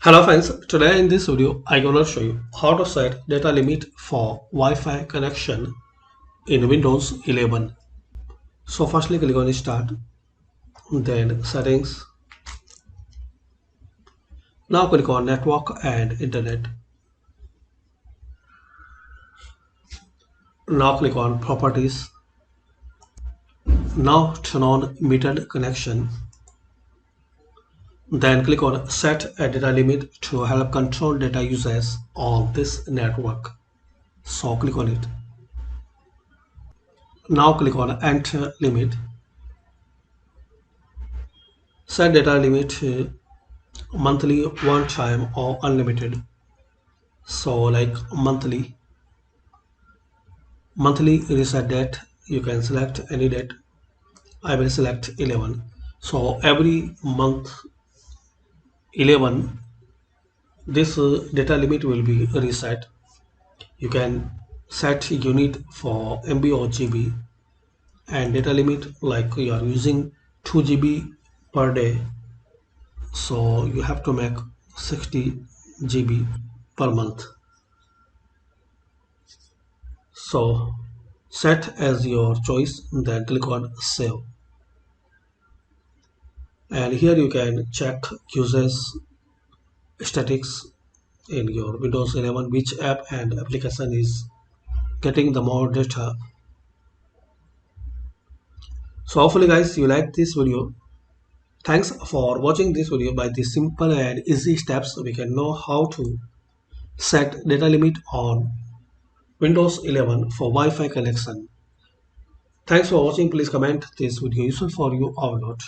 Hello friends, today in this video I'm gonna show you how to set data limit for Wi-Fi connection in Windows 11. So firstly click on start, then settings. Now click on network and internet. Now click on properties. Now turn on metered connection. Then click on set a data limit to help control data usage on this network. So click on it. Now click on enter limit. Set data limit to monthly, one time, or unlimited. So like monthly reset date, you can select any date. I will select 11. So every month 11 this data limit will be reset. You can set unit for MB or GB, and data limit like you are using 2 GB per day, so you have to make 60 GB per month. So set as your choice, then click on save, and here you can check usage statistics in your Windows 11, which app and application is getting the more data. So hopefully guys you like this video. Thanks for watching this video. By these simple and easy steps we can know how to set data limit on Windows 11 for Wi-Fi connection. Thanks for watching. Please comment this video useful for you or not.